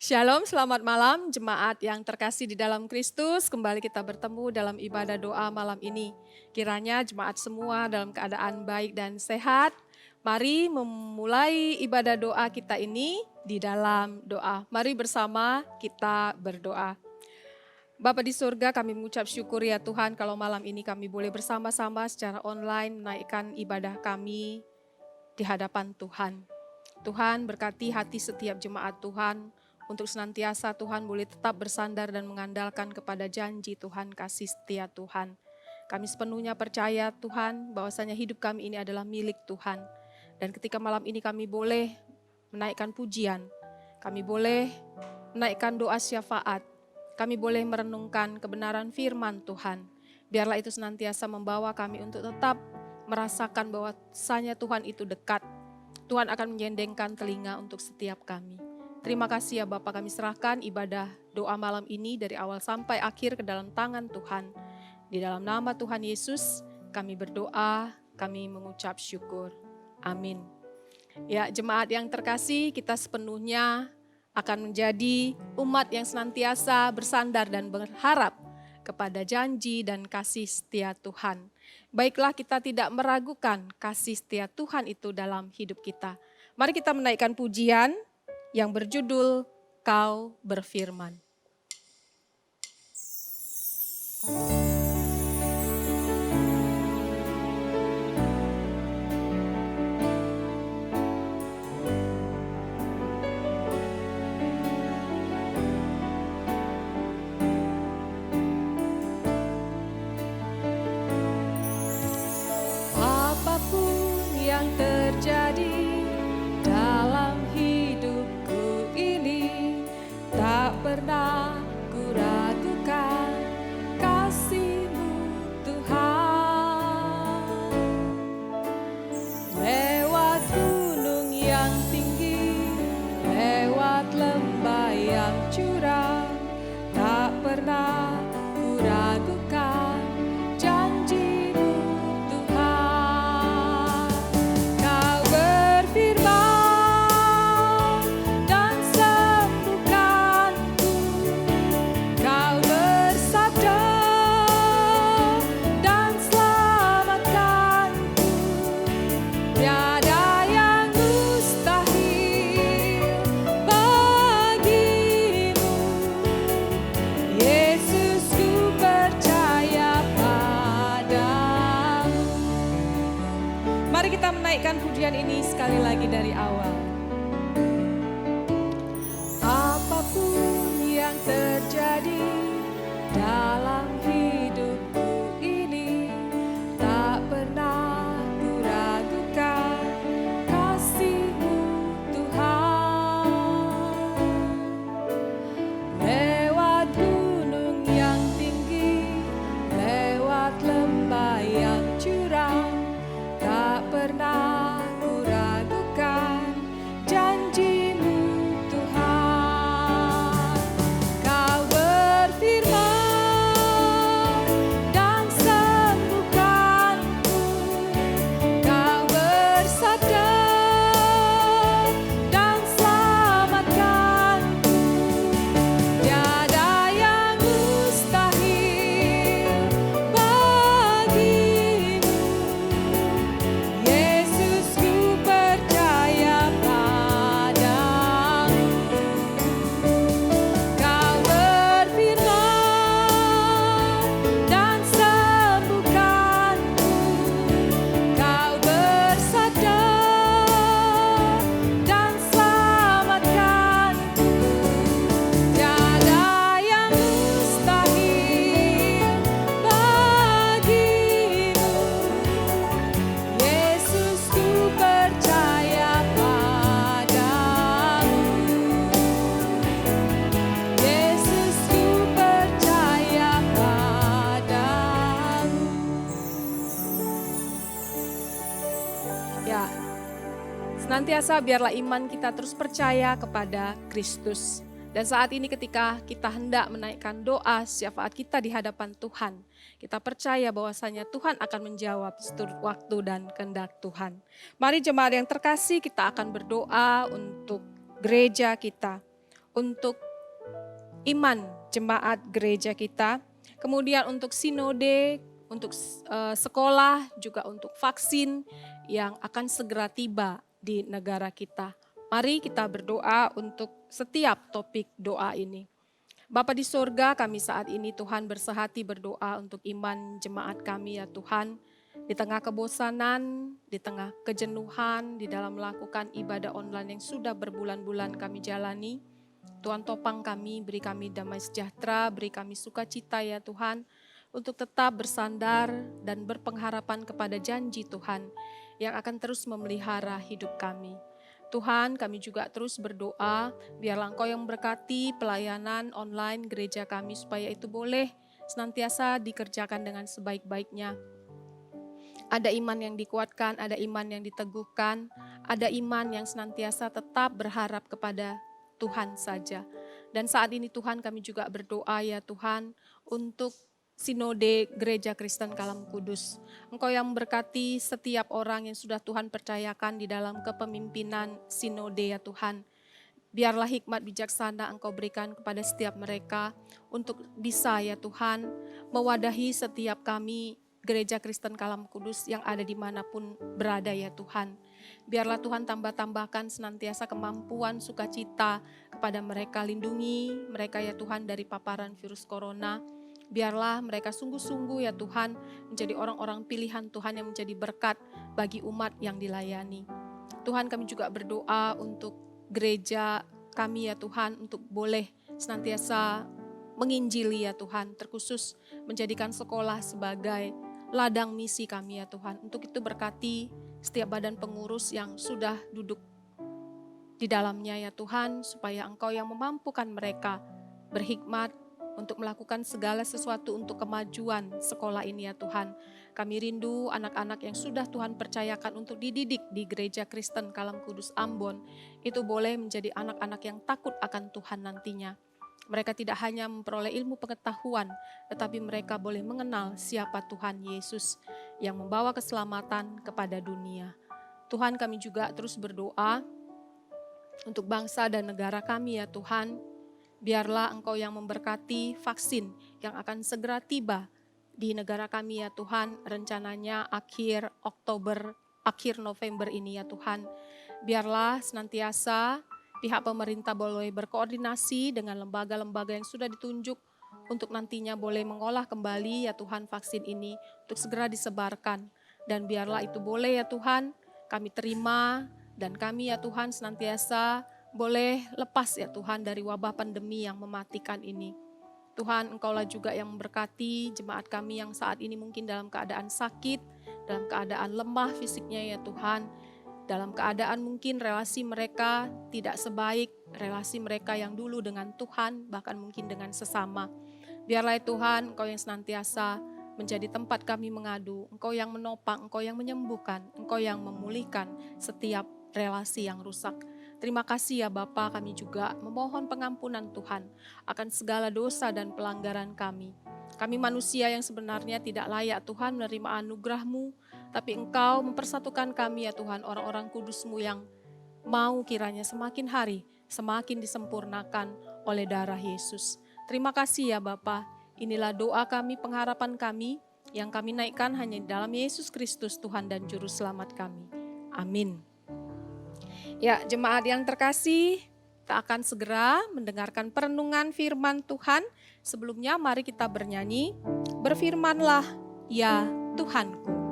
Shalom, selamat malam jemaat yang terkasih di dalam Kristus. Kembali kita bertemu dalam ibadah doa malam ini. Kiranya jemaat semua dalam keadaan baik dan sehat. Mari memulai ibadah doa kita ini di dalam doa. Mari bersama kita berdoa. Bapa di surga, kami mengucap syukur ya Tuhan kalau malam ini kami boleh bersama-sama secara online menaikkan ibadah kami di hadapan Tuhan. Tuhan berkati hati setiap jemaat Tuhan untuk senantiasa Tuhan boleh tetap bersandar dan mengandalkan kepada janji Tuhan, kasih setia Tuhan. Kami sepenuhnya percaya Tuhan bahwasanya hidup kami ini adalah milik Tuhan. Dan ketika malam ini kami boleh menaikkan pujian, kami boleh menaikkan doa syafaat, kami boleh merenungkan kebenaran firman Tuhan. Biarlah itu senantiasa membawa kami untuk tetap merasakan bahwasanya Tuhan itu dekat. Tuhan akan menjendengkan telinga untuk setiap kami. Terima kasih ya Bapak, kami serahkan ibadah doa malam ini dari awal sampai akhir ke dalam tangan Tuhan. Di dalam nama Tuhan Yesus kami berdoa, kami mengucap syukur. Amin. Ya jemaat yang terkasih, kita sepenuhnya akan menjadi umat yang senantiasa bersandar dan berharap kepada janji dan kasih setia Tuhan. Baiklah, kita tidak meragukan kasih setia Tuhan itu dalam hidup kita. Mari kita menaikkan pujian yang berjudul Kau Berfirman. Apapun yang terjadi dalam hidupku ini, tak pernah ku ragukan kasih-Mu Tuhan. Lewat gunung yang tinggi, lewat lembah yang curam, tak pernah ku ragukan janji-Mu Tuhan. Kau berfirman dan sembuhkanku, Kau bersabda dan selamatkanku. Tiada yang mustahil bagimu, Yesus, ku percaya padamu. Mari kita menaikkan pujian ini sekali lagi dari awal. Apapun yang terjadi dalam hidupku ini, tak pernah ku ragukan kasih-Mu Tuhan. Lewat gunung yang tinggi, lewat lembah yang curam, tak pernah ku ragukan janji-Mu Tuhan. Kau berfirman dan sembuhkanku, Kau bersabda dan selamatkanku. Tiada yang mustahil bagimu, Yesus, ku percaya padamu. Kau berfirman dan sembuhkanku, Kau bersabda dan selamatkanku. Tiada yang mustahil bagimu, Yesus, ku percaya padamu. Yesus, ku percaya padamu. Ya, senantiasa biarlah iman kita terus percaya kepada Kristus. Dan saat ini ketika kita hendak menaikkan doa syafaat kita di hadapan Tuhan, kita percaya bahwasanya Tuhan akan menjawab seturut waktu dan kehendak Tuhan. Mari jemaat yang terkasih, kita akan berdoa untuk gereja kita, untuk iman jemaat gereja kita, kemudian untuk sinode, untuk sekolah, juga untuk vaksin yang akan segera tiba di negara kita. Mari kita berdoa untuk setiap topik doa ini. Bapa di sorga, kami saat ini Tuhan bersehati berdoa untuk iman jemaat kami ya Tuhan. Di tengah kebosanan, di tengah kejenuhan, di dalam melakukan ibadah online yang sudah berbulan-bulan kami jalani. Tuhan topang kami, beri kami damai sejahtera, beri kami sukacita ya Tuhan. Untuk tetap bersandar dan berpengharapan kepada janji Tuhan yang akan terus memelihara hidup kami. Tuhan, kami juga terus berdoa, biarlah Engkau yang memberkati pelayanan online gereja kami supaya itu boleh senantiasa dikerjakan dengan sebaik-baiknya. Ada iman yang dikuatkan, ada iman yang diteguhkan, ada iman yang senantiasa tetap berharap kepada Tuhan saja. Dan saat ini Tuhan kami juga berdoa ya Tuhan untuk Sinode Gereja Kristen Kalam Kudus. Engkau yang memberkati setiap orang yang sudah Tuhan percayakan di dalam kepemimpinan Sinode ya Tuhan. Biarlah hikmat bijaksana Engkau berikan kepada setiap mereka untuk bisa ya Tuhan mewadahi setiap kami Gereja Kristen Kalam Kudus yang ada dimanapun berada ya Tuhan. Biarlah Tuhan tambah-tambahkan senantiasa kemampuan sukacita kepada mereka, lindungi mereka ya Tuhan dari paparan virus corona. Biarlah mereka sungguh-sungguh ya Tuhan menjadi orang-orang pilihan Tuhan yang menjadi berkat bagi umat yang dilayani. Tuhan kami juga berdoa untuk gereja kami ya Tuhan untuk boleh senantiasa menginjili ya Tuhan, terkhusus menjadikan sekolah sebagai ladang misi kami ya Tuhan. Untuk itu berkati setiap badan pengurus yang sudah duduk di dalamnya ya Tuhan, supaya Engkau yang memampukan mereka berhikmat untuk melakukan segala sesuatu untuk kemajuan sekolah ini ya Tuhan. Kami rindu anak-anak yang sudah Tuhan percayakan untuk dididik di Gereja Kristen Kalam Kudus Ambon, itu boleh menjadi anak-anak yang takut akan Tuhan nantinya. Mereka tidak hanya memperoleh ilmu pengetahuan, tetapi mereka boleh mengenal siapa Tuhan Yesus yang membawa keselamatan kepada dunia. Tuhan kami juga terus berdoa untuk bangsa dan negara kami ya Tuhan. Biarlah Engkau yang memberkati vaksin yang akan segera tiba di negara kami ya Tuhan. Rencananya akhir Oktober, akhir November ini ya Tuhan. Biarlah senantiasa pihak pemerintah boleh berkoordinasi dengan lembaga-lembaga yang sudah ditunjuk untuk nantinya boleh mengolah kembali ya Tuhan vaksin ini untuk segera disebarkan. Dan biarlah itu boleh ya Tuhan kami terima dan kami ya Tuhan senantiasa boleh lepas ya Tuhan dari wabah pandemi yang mematikan ini. Tuhan Engkaulah juga yang memberkati jemaat kami yang saat ini mungkin dalam keadaan sakit, dalam keadaan lemah fisiknya ya Tuhan. Dalam keadaan mungkin relasi mereka tidak sebaik relasi mereka yang dulu dengan Tuhan, bahkan mungkin dengan sesama. Biarlah Tuhan Engkau yang senantiasa menjadi tempat kami mengadu, Engkau yang menopang, Engkau yang menyembuhkan, Engkau yang memulihkan setiap relasi yang rusak. Terima kasih ya Bapa, kami juga memohon pengampunan Tuhan akan segala dosa dan pelanggaran kami. Kami manusia yang sebenarnya tidak layak Tuhan menerima anugerah-Mu, tapi Engkau mempersatukan kami ya Tuhan, orang-orang kudus-Mu yang mau kiranya semakin hari semakin disempurnakan oleh darah Yesus. Terima kasih ya Bapa, inilah doa kami, pengharapan kami yang kami naikkan hanya di dalam Yesus Kristus Tuhan dan Juru Selamat kami. Amin. Ya, jemaat yang terkasih, kita akan segera mendengarkan perenungan firman Tuhan. Sebelumnya mari kita bernyanyi, berfirmanlah ya Tuhanku.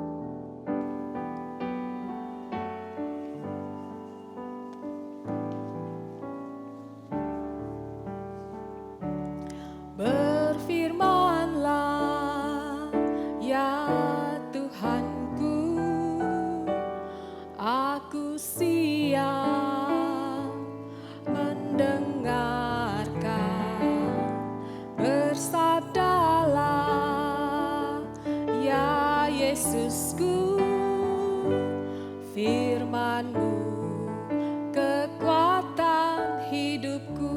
Berfirmanlah ya Tuhanku, aku siap mendengarkan. Bersabdalah ya Yesusku, firman-Mu kekuatan hidupku.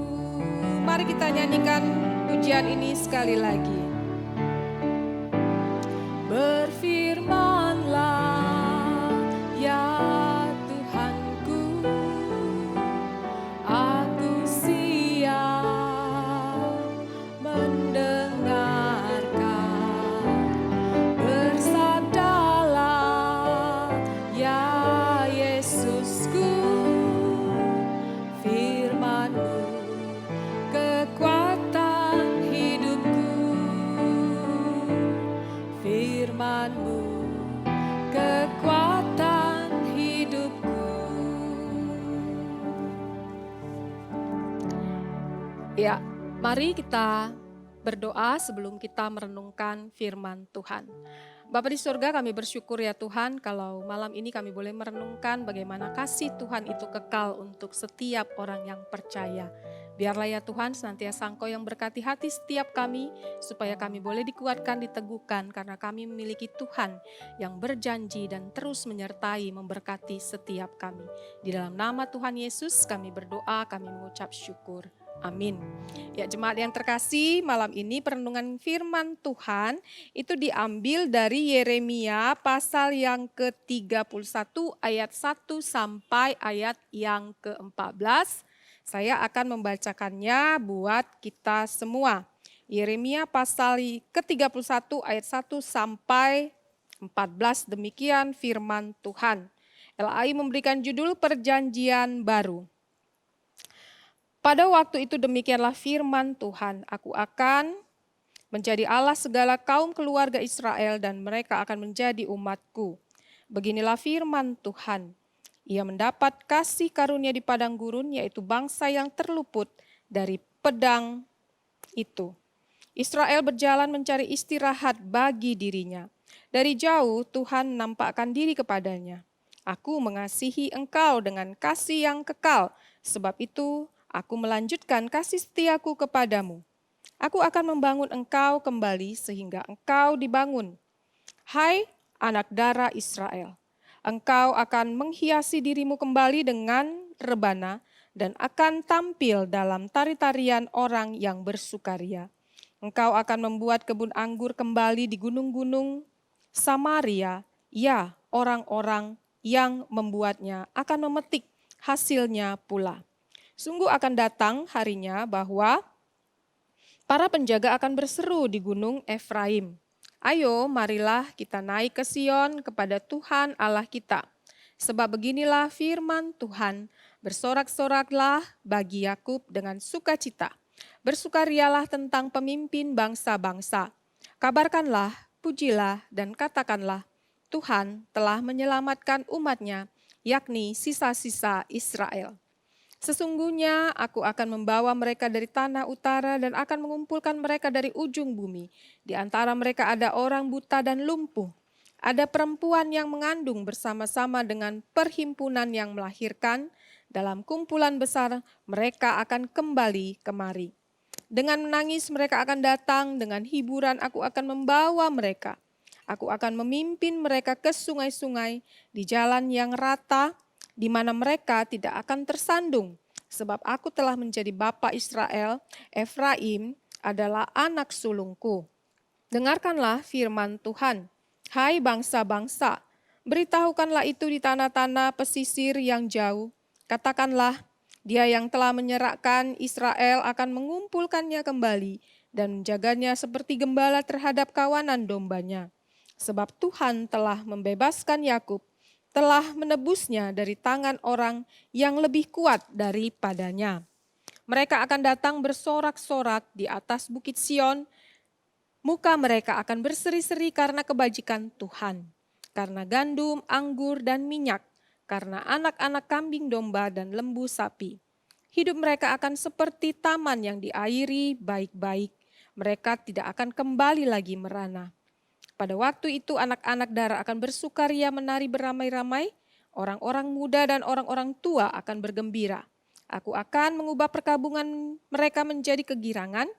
Mari kita nyanyikan pujian ini sekali lagi. Berfirmanlah ya Tuhanku, aku siap Ya, mari kita berdoa sebelum kita merenungkan firman Tuhan. Bapa di surga, kami bersyukur ya Tuhan kalau malam ini kami boleh merenungkan bagaimana kasih Tuhan itu kekal untuk setiap orang yang percaya. Biarlah ya Tuhan senantiasa Engkau yang berkati hati setiap kami supaya kami boleh dikuatkan, diteguhkan karena kami memiliki Tuhan yang berjanji dan terus menyertai, memberkati setiap kami. Di dalam nama Tuhan Yesus kami berdoa, kami mengucap syukur. Amin. Ya jemaat yang terkasih, malam ini perenungan firman Tuhan itu diambil dari Yeremia pasal yang ke-31 ayat 1 sampai ayat yang ke-14. Saya akan membacakannya buat kita semua. Yeremia pasal ke-31 ayat 1 sampai 14, demikian firman Tuhan. LAI memberikan judul Perjanjian Baru. Pada waktu itu demikianlah firman Tuhan, aku akan menjadi Allah segala kaum keluarga Israel dan mereka akan menjadi umatku. Beginilah firman Tuhan, ia mendapat kasih karunia di padang gurun, yaitu bangsa yang terluput dari pedang itu. Israel berjalan mencari istirahat bagi dirinya. Dari jauh Tuhan menampakkan diri kepadanya. Aku mengasihi engkau dengan kasih yang kekal, sebab itu aku melanjutkan kasih setiaku kepadamu. Aku akan membangun engkau kembali sehingga engkau dibangun. Hai anak darah Israel, engkau akan menghiasi dirimu kembali dengan rebana dan akan tampil dalam tari-tarian orang yang bersukaria. Engkau akan membuat kebun anggur kembali di gunung-gunung Samaria. Ya, orang-orang yang membuatnya akan memetik hasilnya pula. Sungguh akan datang harinya bahwa para penjaga akan berseru di gunung Efraim. Ayo, marilah kita naik ke Sion kepada Tuhan Allah kita. Sebab beginilah firman Tuhan, bersorak-soraklah bagi Yakub dengan sukacita. Bersukarialah tentang pemimpin bangsa-bangsa. Kabarkanlah, pujilah, dan katakanlah, Tuhan telah menyelamatkan umatnya, yakni sisa-sisa Israel. Sesungguhnya aku akan membawa mereka dari tanah utara dan akan mengumpulkan mereka dari ujung bumi. Di antara mereka ada orang buta dan lumpuh. Ada perempuan yang mengandung bersama-sama dengan perhimpunan yang melahirkan. Dalam kumpulan besar mereka akan kembali kemari. Dengan menangis mereka akan datang, dengan hiburan aku akan membawa mereka. Aku akan memimpin mereka ke sungai-sungai di jalan yang rata, di mana mereka tidak akan tersandung. Sebab aku telah menjadi bapa Israel, Efraim adalah anak sulungku. Dengarkanlah firman Tuhan, hai bangsa-bangsa, beritahukanlah itu di tanah-tanah pesisir yang jauh. Katakanlah, dia yang telah menyerahkan Israel akan mengumpulkannya kembali dan menjaganya seperti gembala terhadap kawanan dombanya. Sebab Tuhan telah membebaskan Yakub, telah menebusnya dari tangan orang yang lebih kuat daripadanya. Mereka akan datang bersorak-sorak di atas bukit Sion, muka mereka akan berseri-seri karena kebajikan Tuhan, karena gandum, anggur, dan minyak, karena anak-anak kambing domba dan lembu sapi. Hidup mereka akan seperti taman yang diairi baik-baik. Mereka tidak akan kembali lagi merana. Pada waktu itu anak-anak darah akan bersukaria menari beramai-ramai, orang-orang muda dan orang-orang tua akan bergembira. Aku akan mengubah perkabungan mereka menjadi kegirangan,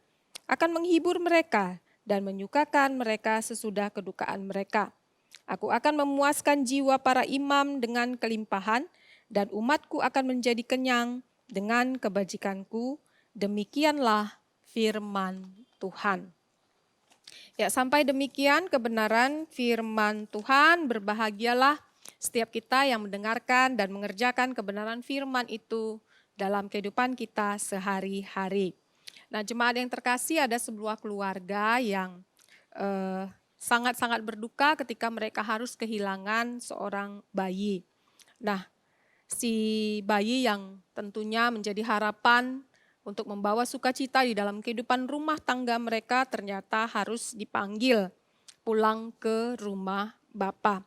akan menghibur mereka dan menyukakan mereka sesudah kedukaan mereka. Aku akan memuaskan jiwa para imam dengan kelimpahan, dan umatku akan menjadi kenyang dengan kebajikanku. Demikianlah firman Tuhan. Ya, sampai demikian kebenaran firman Tuhan. Berbahagialah setiap kita yang mendengarkan dan mengerjakan kebenaran firman itu dalam kehidupan kita sehari-hari. Nah, jemaat yang terkasih, ada sebuah keluarga yang sangat-sangat berduka ketika mereka harus kehilangan seorang bayi. Nah, si bayi yang tentunya menjadi harapan untuk membawa sukacita di dalam kehidupan rumah tangga mereka ternyata harus dipanggil pulang ke rumah Bapa.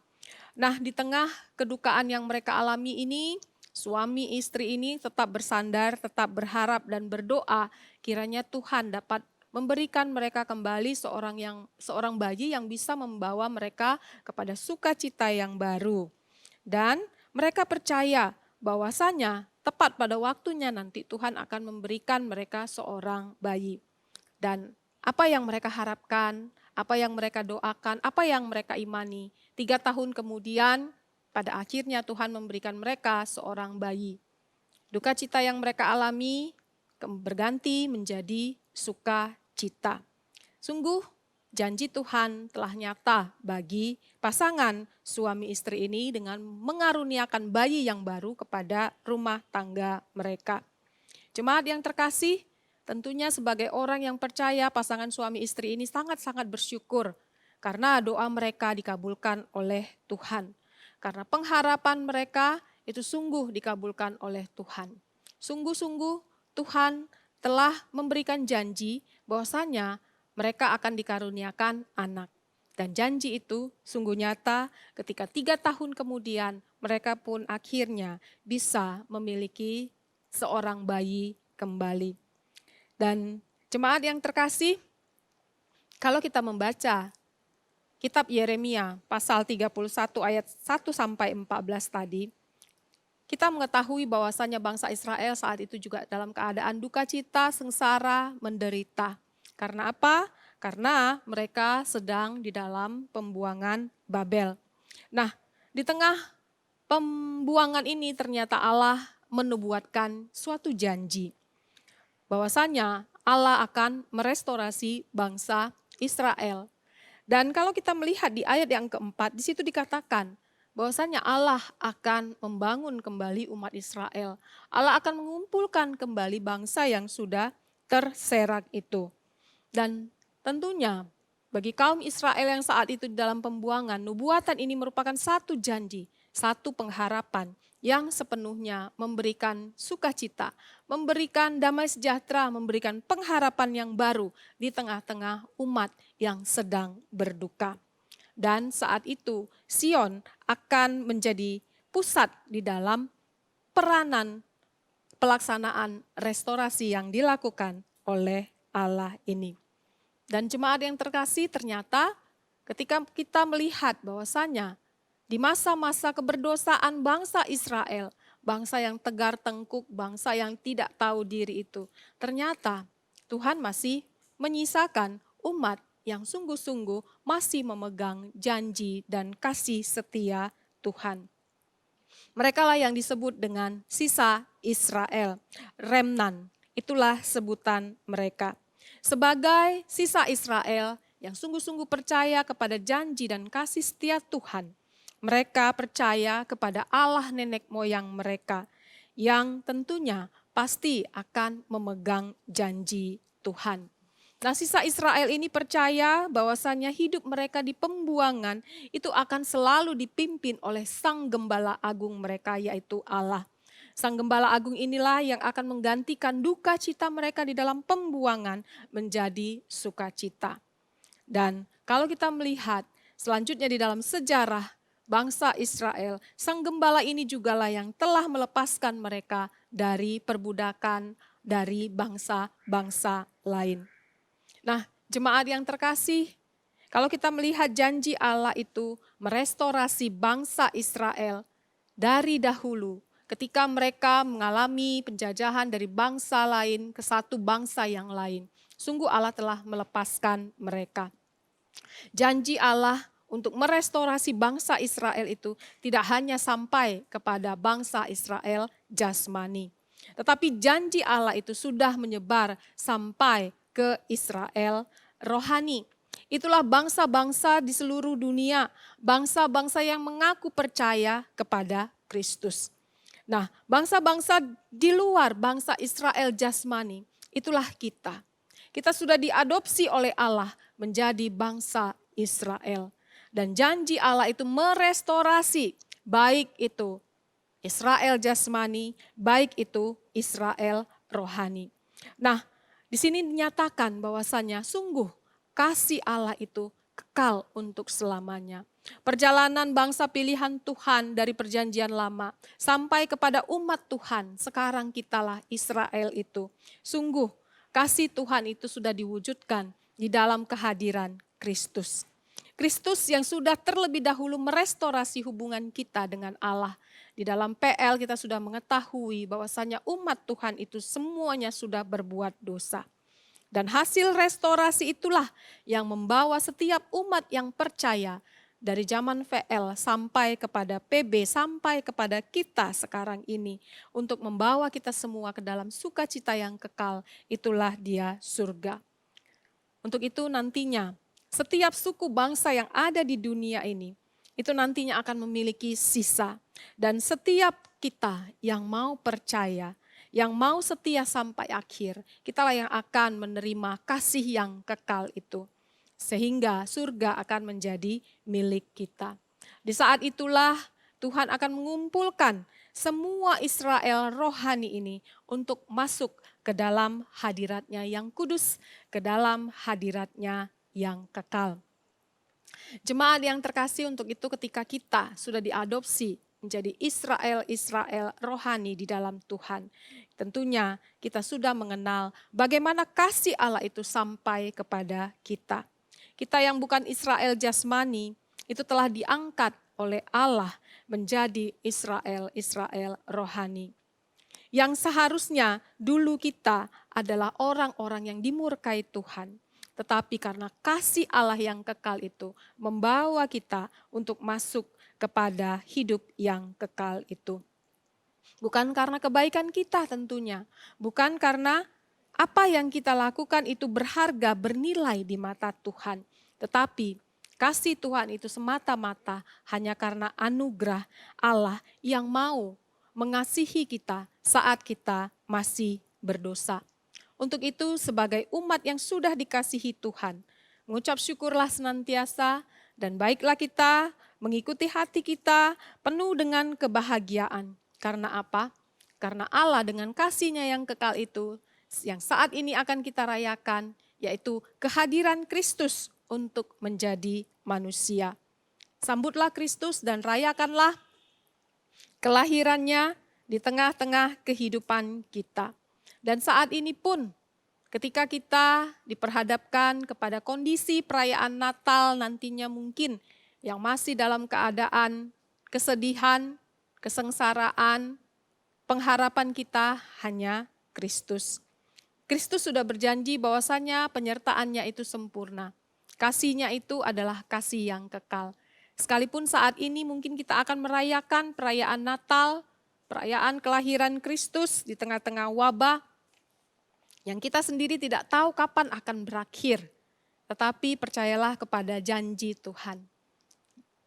Nah, di tengah kedukaan yang mereka alami ini, suami istri ini tetap bersandar, tetap berharap dan berdoa kiranya Tuhan dapat memberikan mereka kembali seorang bayi yang bisa membawa mereka kepada sukacita yang baru. Dan mereka percaya bahwasanya tepat pada waktunya nanti Tuhan akan memberikan mereka seorang bayi. Dan apa yang mereka harapkan, apa yang mereka doakan, apa yang mereka imani. 3 tahun kemudian pada akhirnya Tuhan memberikan mereka seorang bayi. Duka cita yang mereka alami berganti menjadi sukacita. Sungguh janji Tuhan telah nyata bagi pasangan suami istri ini dengan mengaruniakan bayi yang baru kepada rumah tangga mereka. Jemaat yang terkasih, tentunya sebagai orang yang percaya pasangan suami istri ini sangat-sangat bersyukur karena doa mereka dikabulkan oleh Tuhan. Karena pengharapan mereka itu sungguh dikabulkan oleh Tuhan. Sungguh-sungguh Tuhan telah memberikan janji bahwasanya mereka akan dikaruniakan anak. Dan janji itu sungguh nyata ketika 3 tahun kemudian mereka pun akhirnya bisa memiliki seorang bayi kembali. Dan jemaat yang terkasih, kalau kita membaca kitab Yeremia pasal 31 ayat 1 sampai 14 tadi, kita mengetahui bahwasanya bangsa Israel saat itu juga dalam keadaan duka cita, sengsara, menderita. Karena apa? Karena mereka sedang di dalam pembuangan Babel. Nah, di tengah pembuangan ini ternyata Allah menubuatkan suatu janji. Bahwasanya Allah akan merestorasi bangsa Israel. Dan kalau kita melihat di ayat yang keempat, di situ dikatakan bahwasanya Allah akan membangun kembali umat Israel. Allah akan mengumpulkan kembali bangsa yang sudah terserak itu. Dan tentunya bagi kaum Israel yang saat itu di dalam pembuangan, nubuatan ini merupakan satu janji, satu pengharapan yang sepenuhnya memberikan sukacita, memberikan damai sejahtera, memberikan pengharapan yang baru di tengah-tengah umat yang sedang berduka. Dan saat itu Sion akan menjadi pusat di dalam peranan pelaksanaan restorasi yang dilakukan oleh Allah ini. Dan jemaat yang terkasih, ternyata ketika kita melihat bahwasanya di masa-masa keberdosaan bangsa Israel, bangsa yang tegar tengkuk, bangsa yang tidak tahu diri itu, ternyata Tuhan masih menyisakan umat yang sungguh-sungguh masih memegang janji dan kasih setia Tuhan. Mereka lah yang disebut dengan sisa Israel, remnan, itulah sebutan mereka. Sebagai sisa Israel yang sungguh-sungguh percaya kepada janji dan kasih setia Tuhan, mereka percaya kepada Allah nenek moyang mereka yang tentunya pasti akan memegang janji Tuhan. Nah, sisa Israel ini percaya bahwasannya hidup mereka di pembuangan itu akan selalu dipimpin oleh Sang Gembala Agung mereka, yaitu Allah. Sang Gembala Agung inilah yang akan menggantikan duka cita mereka di dalam pembuangan menjadi sukacita. Dan kalau kita melihat selanjutnya di dalam sejarah bangsa Israel, Sang Gembala ini jugalah yang telah melepaskan mereka dari perbudakan dari bangsa-bangsa lain. Nah, jemaat yang terkasih, kalau kita melihat janji Allah itu merestorasi bangsa Israel dari dahulu, ketika mereka mengalami penjajahan dari bangsa lain ke satu bangsa yang lain, sungguh Allah telah melepaskan mereka. Janji Allah untuk merestorasi bangsa Israel itu tidak hanya sampai kepada bangsa Israel jasmani, tetapi janji Allah itu sudah menyebar sampai ke Israel rohani. Itulah bangsa-bangsa di seluruh dunia, bangsa-bangsa yang mengaku percaya kepada Kristus. Nah, bangsa-bangsa di luar bangsa Israel jasmani, itulah kita. Kita sudah diadopsi oleh Allah menjadi bangsa Israel. Dan janji Allah itu merestorasi, baik itu Israel jasmani, baik itu Israel rohani. Nah, di sini dinyatakan bahwasannya sungguh kasih Allah itu kekal untuk selamanya. Perjalanan bangsa pilihan Tuhan dari perjanjian lama sampai kepada umat Tuhan, sekarang kitalah Israel itu. Sungguh kasih Tuhan itu sudah diwujudkan di dalam kehadiran Kristus. Kristus yang sudah terlebih dahulu merestorasi hubungan kita dengan Allah. Di dalam PL kita sudah mengetahui bahwasanya umat Tuhan itu semuanya sudah berbuat dosa. Dan hasil restorasi itulah yang membawa setiap umat yang percaya dari zaman VL sampai kepada PB, sampai kepada kita sekarang ini. Untuk membawa kita semua ke dalam sukacita yang kekal, itulah dia surga. Untuk itu nantinya setiap suku bangsa yang ada di dunia ini, itu nantinya akan memiliki sisa. Dan setiap kita yang mau percaya, yang mau setia sampai akhir, kitalah yang akan menerima kasih yang kekal itu. Sehingga surga akan menjadi milik kita. Di saat itulah Tuhan akan mengumpulkan semua Israel rohani ini untuk masuk ke dalam hadiratnya yang kudus, ke dalam hadiratnya yang kekal. Jemaat yang terkasih, untuk itu ketika kita sudah diadopsi menjadi Israel rohani di dalam Tuhan, tentunya kita sudah mengenal bagaimana kasih Allah itu sampai kepada kita. Kita yang bukan Israel jasmani itu telah diangkat oleh Allah menjadi Israel rohani. Yang seharusnya dulu kita adalah orang-orang yang dimurkai Tuhan. Tetapi karena kasih Allah yang kekal itu membawa kita untuk masuk kepada hidup yang kekal itu. Bukan karena kebaikan kita tentunya, bukan karena apa yang kita lakukan itu berharga, bernilai di mata Tuhan. Tetapi kasih Tuhan itu semata-mata hanya karena anugerah Allah yang mau mengasihi kita saat kita masih berdosa. Untuk itu sebagai umat yang sudah dikasihi Tuhan, mengucap syukurlah senantiasa dan baiklah kita mengikuti hati kita penuh dengan kebahagiaan. Karena apa? Karena Allah dengan kasih-Nya yang kekal itu, yang saat ini akan kita rayakan, yaitu kehadiran Kristus untuk menjadi manusia. Sambutlah Kristus dan rayakanlah kelahirannya di tengah-tengah kehidupan kita. Dan saat ini pun ketika kita diperhadapkan kepada kondisi perayaan Natal nantinya mungkin yang masih dalam keadaan kesedihan, kesengsaraan, pengharapan kita hanya Kristus. Kristus sudah berjanji bahwasanya penyertaannya itu sempurna. Kasih-Nya itu adalah kasih yang kekal. Sekalipun saat ini mungkin kita akan merayakan perayaan Natal, perayaan kelahiran Kristus di tengah-tengah wabah, yang kita sendiri tidak tahu kapan akan berakhir. Tetapi percayalah kepada janji Tuhan.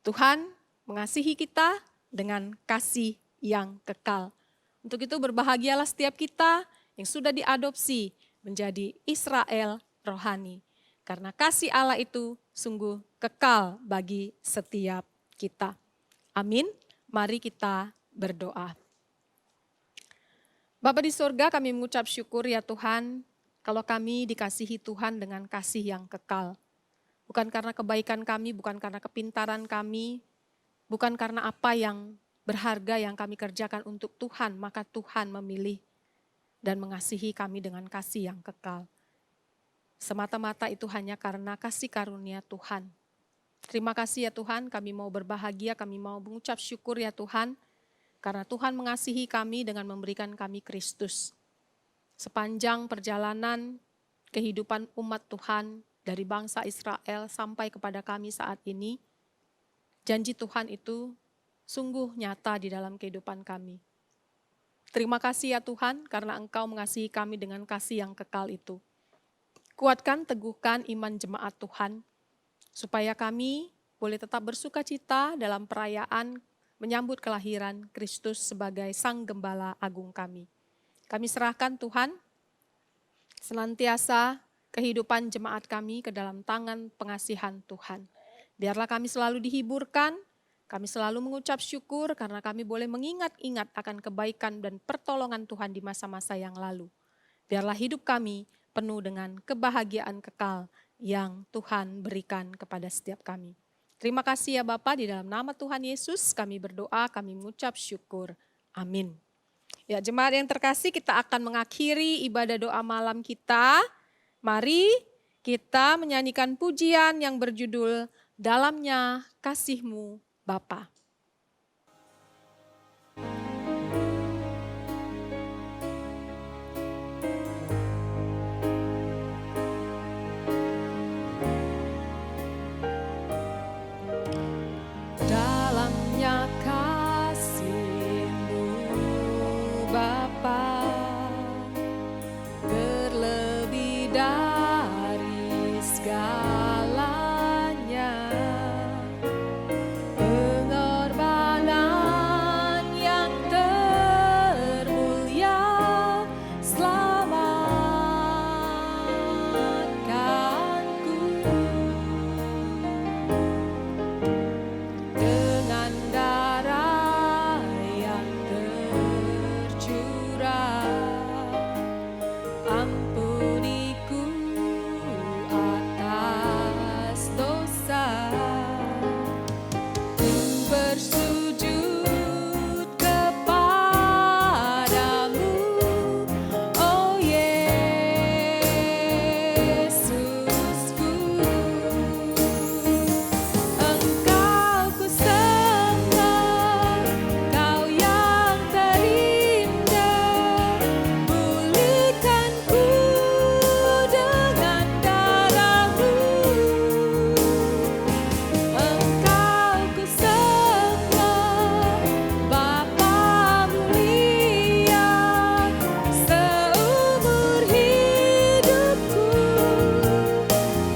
Tuhan mengasihi kita dengan kasih yang kekal. Untuk itu berbahagialah setiap kita yang sudah diadopsi menjadi Israel rohani. Karena kasih Allah itu sungguh kekal bagi setiap kita. Amin. Mari kita berdoa. Bapa di sorga, kami mengucap syukur ya Tuhan, kalau kami dikasihi Tuhan dengan kasih yang kekal. Bukan karena kebaikan kami, bukan karena kepintaran kami, bukan karena apa yang berharga yang kami kerjakan untuk Tuhan, maka Tuhan memilih dan mengasihi kami dengan kasih yang kekal. Semata-mata itu hanya karena kasih karunia Tuhan. Terima kasih ya Tuhan, kami mau berbahagia, kami mau mengucap syukur ya Tuhan, karena Tuhan mengasihi kami dengan memberikan kami Kristus. Sepanjang perjalanan kehidupan umat Tuhan dari bangsa Israel sampai kepada kami saat ini, janji Tuhan itu sungguh nyata di dalam kehidupan kami. Terima kasih ya Tuhan, karena Engkau mengasihi kami dengan kasih yang kekal itu. Kuatkan, teguhkan iman jemaat Tuhan, supaya kami boleh tetap bersuka cita dalam perayaan menyambut kelahiran Kristus sebagai Sang Gembala Agung kami. Kami serahkan Tuhan, senantiasa kehidupan jemaat kami ke dalam tangan pengasihan Tuhan. Biarlah kami selalu dihiburkan, kami selalu mengucap syukur karena kami boleh mengingat-ingat akan kebaikan dan pertolongan Tuhan di masa-masa yang lalu. Biarlah hidup kami penuh dengan kebahagiaan kekal yang Tuhan berikan kepada setiap kami. Terima kasih ya Bapa, di dalam nama Tuhan Yesus kami berdoa, kami mengucap syukur. Amin. Ya jemaat yang terkasih, kita akan mengakhiri ibadah doa malam kita. Mari kita menyanyikan pujian yang berjudul Dalamnya Kasih-Mu Bapa. Dalamnya kasih-Mu Bapa, terlebih dari segalanya, pengorbanan yang termulia selamatkanku. Dengan darah yang tercurah, ampuniku atas dosa. Ku bersujud kepadamu, oh Yesusku. Engkau ku sembah, Kau yang terindah, pulihkanku dengan darah-Mu. Engkau ku sembah, Bapa mulia, seumur hidupku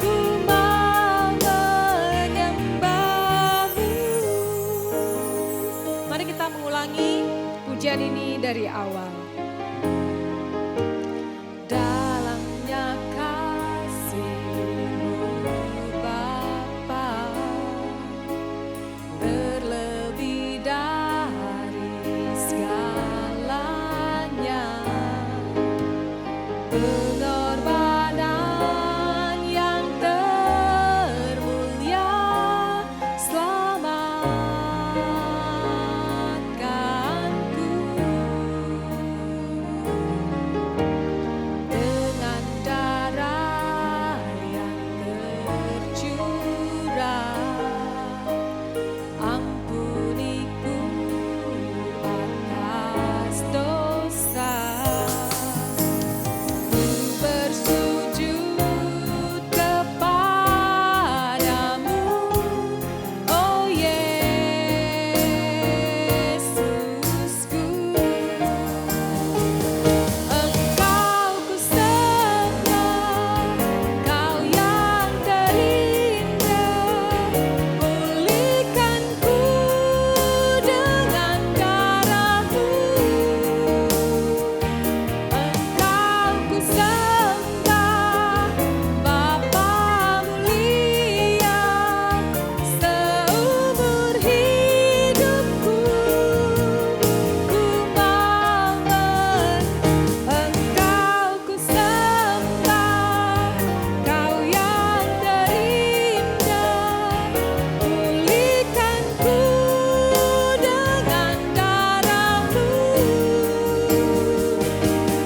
ku mau menyembah-Mu. Mari kita mengulangi pujian ini dari awal. Dalamnya kasih-Mu Bapa, terlebih dari segalanya, pengorbanan yang termulia selamatkanku. Dengan darah yang tercurah, ampuniku atas dosa. Ku bersujud kepadamu, oh Yesusku. Engkau ku sembah, Kau yang terindah, pulihkanku dengan darah-Mu. Engkau ku sembah, Bapa mulia, seumur hidupku ku mau Engkau ku sembah, Kau yang terindah, pulihkanku dengan darah-Mu.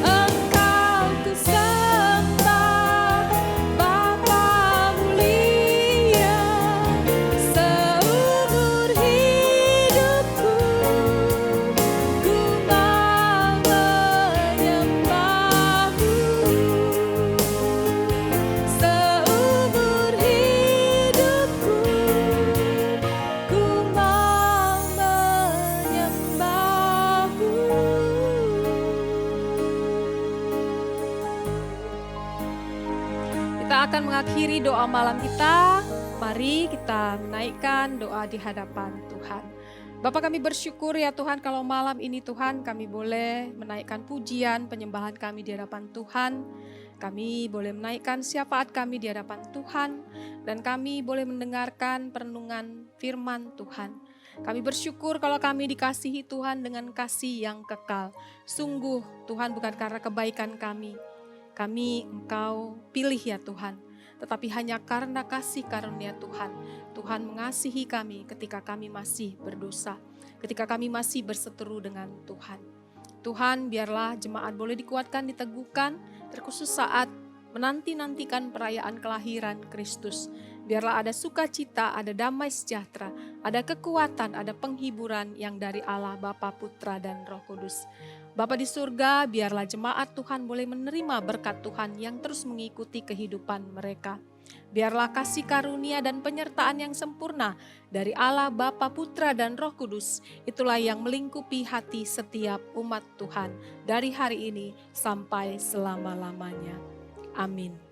Engkau ku sembah, Bapa mulia, seumur hidupku ku mau menyembah-Mu. Seumur hidupku ku mau menyembah-Mu. Kita akan mengakhiri doa malam kita. Mari kita menaikkan doa di hadapan Tuhan. Bapa, kami bersyukur ya Tuhan, kalau malam ini Tuhan kami boleh menaikkan pujian penyembahan kami di hadapan Tuhan. Kami boleh menaikkan syafaat kami di hadapan Tuhan, dan kami boleh mendengarkan perenungan firman Tuhan. Kami bersyukur kalau kami dikasihi Tuhan dengan kasih yang kekal. Sungguh Tuhan, bukan karena kebaikan kami Engkau pilih ya Tuhan. tetapi hanya karena kasih karunia Tuhan. Tuhan mengasihi kami ketika kami masih berdosa, ketika kami masih berseteru dengan Tuhan. Tuhan, biarlah jemaat boleh dikuatkan, diteguhkan, terkhusus saat menanti-nantikan perayaan kelahiran Kristus. Biarlah ada sukacita, ada damai sejahtera, ada kekuatan, ada penghiburan yang dari Allah Bapa, Putra, dan Roh Kudus. Bapa di surga, biarlah jemaat Tuhan boleh menerima berkat Tuhan yang terus mengikuti kehidupan mereka. Biarlah kasih karunia dan penyertaan yang sempurna dari Allah Bapa, Putra, dan Roh Kudus, itulah yang melingkupi hati setiap umat Tuhan dari hari ini sampai selama-lamanya. Amin.